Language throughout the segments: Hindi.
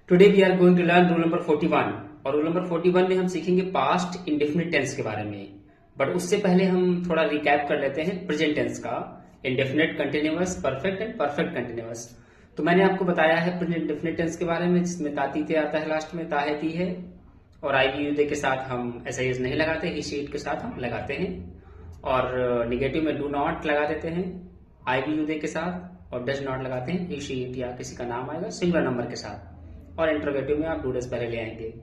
Today we are going to learn rule number 41 और रूल नंबर 41 में हम सीखेंगे पास्ट इंडेफिनिट टेंस के बारे में। बट उससे पहले हम थोड़ा रिकैप कर लेते हैं प्रेजेंट टेंस का, indefinite continuous, perfect and perfect continuous. तो मैंने आपको बताया है प्रेजेंट इंडेफिनिट टेंस के बारे में, जिसमें तातीते आता है लास्ट में, ता है, ती है, और आई वी यू दे के साथ हम ऐसा यूज नहीं लगाते, ही शीट के साथ हम लगाते हैं। और निगेटिव में डू नॉट लगा देते हैं आई वी यू दे के साथ, और डज नॉट लगाते हैं ही शीट या किसी का नाम आएगा सिंगुलर नंबर के साथ। और इंट्रोगेटिव में आप डू डज पहले ले आएंगे।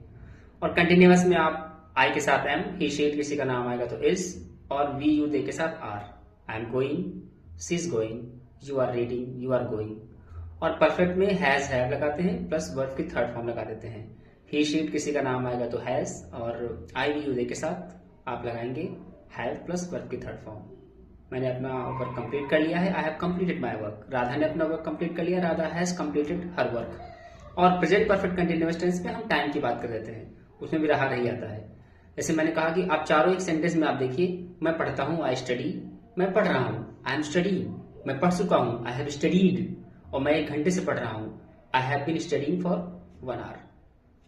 और कंटिन्यूअस में आप आई के साथ एम, ही शीट किसी का नाम आएगा तो इज, और वी यू दे के साथ are. I am going, she is going, you are reading, you are going. और परफेक्ट में हैज हैव लगाते हैं प्लस वर्ब की थर्ड फॉर्म लगा देते हैं। ही शीट किसी का नाम आएगा तो हैज, और आई वी यू दे के साथ आप लगाएंगे हैव प्लस वर्ब की थर्ड फॉर्म। मैंने अपना वर्क कंप्लीट कर लिया है, I have completed my work. Radha ने अपना वर्क कंप्लीट कर लिया, Radha has completed her work. और प्रेजेंट परफेक्ट कंटिन्यूअस टेंस में हम टाइम की बात कर देते हैं, उसमें भी रहा रही आता है। जैसे मैंने कहा कि आप चारों एक सेंटेंस में आप देखिए, मैं पढ़ता हूँ, आई स्टडी, मैं पढ़ रहा हूँ, आई एम स्टडीइंग, मैं पढ़ चुका हूँ, आई हैव स्टडीड, और मैं 1 घंटे से पढ़ रहा हूँ, I have been studying for 1 hour.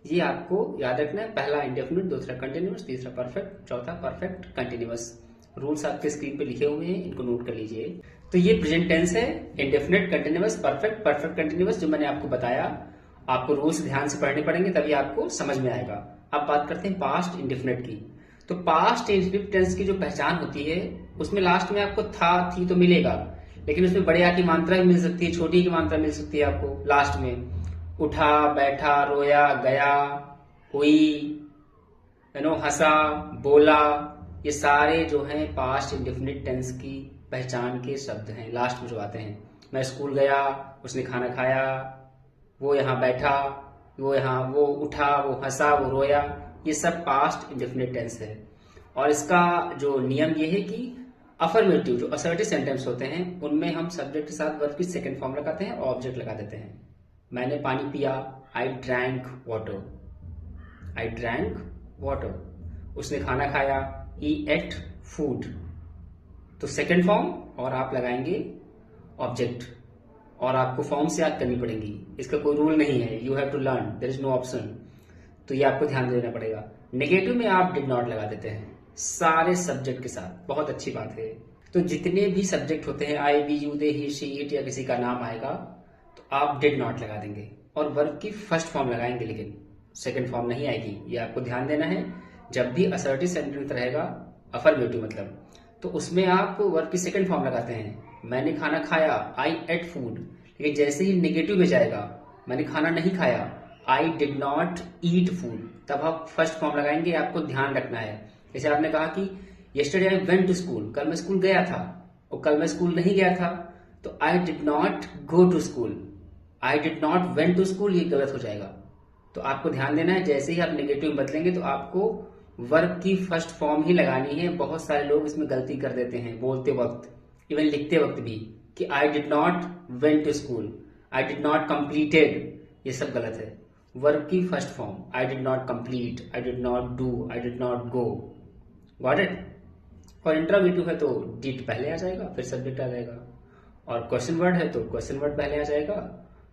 ये आपको याद रखना है, पहला इंडेफिनिट, दूसरा कंटिन्यूअस, तीसरा परफेक्ट, चौथा परफेक्ट कंटिन्यूअस। रूल्स आपके स्क्रीन पे लिखे हुए हैं, इनको नोट कर लीजिए। तो ये प्रेजेंट टेंस है, indefinite, continuous, perfect, perfect continuous, जो मैंने आपको बताया। आपको रूल्स ध्यान से पढ़ने पड़ेंगे, तभी आपको समझ में आएगा। अब बात करते हैं पास्ट इंडेफिनिट की। तो पास्ट इंडेफिनिट टेंस की जो पहचान होती है, उसमें लास्ट में आपको था, थी तो मिलेगा, लेकिन उसमें बड़े आ की मात्रा भी मिल सकती है, छोटी की मात्रा मिल सकती है आपको लास्ट में। उठा, बैठा, रोया, गया, हुई, हंसा, बोला, ये सारे जो हैं पास्ट इंडेफिनिट टेंस की पहचान के शब्द हैं, लास्ट में जो आते हैं। मैं स्कूल गया, उसने खाना खाया, वो यहाँ बैठा, वो यहाँ, वो उठा, वो हंसा, वो रोया, ये सब पास्ट इंडेफिनिट टेंस है। और इसका जो नियम ये है कि अफर्मेटिव जो असर्टिव सेंटेंस होते हैं, उनमें हम सब्जेक्ट के साथ वर्ब की सेकंड फॉर्म लगाते हैं और ऑब्जेक्ट लगा देते हैं। मैंने पानी पिया, I drank water, I drank water. उसने खाना खाया, ही एट फूड। तो सेकंड फॉर्म और आप लगाएंगे ऑब्जेक्ट, और आपको फॉर्म से याद करनी पड़ेगी, इसका कोई रूल नहीं है, you have to learn, there is no option. तो ये आपको ध्यान देना पड़ेगा। नेगेटिव में आप डिड नॉट लगा देते हैं सारे सब्जेक्ट के साथ, बहुत अच्छी बात है। तो जितने भी सब्जेक्ट होते हैं, I we you they he she it या किसी का नाम आएगा, तो आप डिड नॉट लगा देंगे और वर्ब की फर्स्ट फॉर्म लगाएंगे, लेकिन सेकंड फॉर्म नहीं आएगी। ये आपको ध्यान देना है। जब भी असर्टिव सेंटेंस रहेगा, अफर्मेटिव मतलब, तो उसमें आप वर्ब की सेकंड फॉर्म लगाते हैं। मैंने खाना खाया, आई एट फूड। लेकिन जैसे ही नेगेटिव में जाएगा, मैंने खाना नहीं खाया, आई डिड नॉट ईट फूड, तब आप फर्स्ट फॉर्म लगाएंगे। आपको ध्यान रखना है। जैसे आपने कहा कि yesterday I went to school, कल मैं स्कूल गया था, और कल मैं स्कूल नहीं गया था, तो I did not go to school, I did not went to school, ये गलत हो जाएगा। तो आपको ध्यान देना है, जैसे ही आप नेगेटिव बदलेंगे तो आपको वर्ब की फर्स्ट फॉर्म ही लगानी है। बहुत सारे लोग इसमें गलती कर देते हैं बोलते वक्त, इवन लिखते वक्त भी, कि I did not went to school, I did not completed, ये सब गलत है। वर्ब की first form, I did not complete, I did not do, I did not go, got it. और इंट्रोगेटिव है तो डिड पहले आ जाएगा, फिर सब्जेक्ट आ जाएगा। और क्वेश्चन वर्ड है तो क्वेश्चन वर्ड पहले आ जाएगा,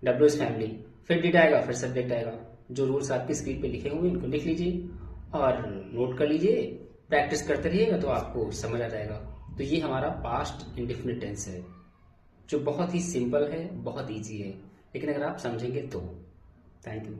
डब्ल्यू इज फैमिली, फिर डिड आएगा, फिर सब्जेक्ट आएगा। जो रूल्स आपकी स्क्रीन पे लिखे हुए इनको लिख लीजिए और नोट कर लीजिए, प्रैक्टिस करते रहिएगा तो आपको समझ आ जाएगा। तो ये हमारा पास्ट इंडेफिनिट टेंस है, जो बहुत ही सिंपल है, बहुत इजी है, लेकिन अगर आप समझेंगे तो। Thank you.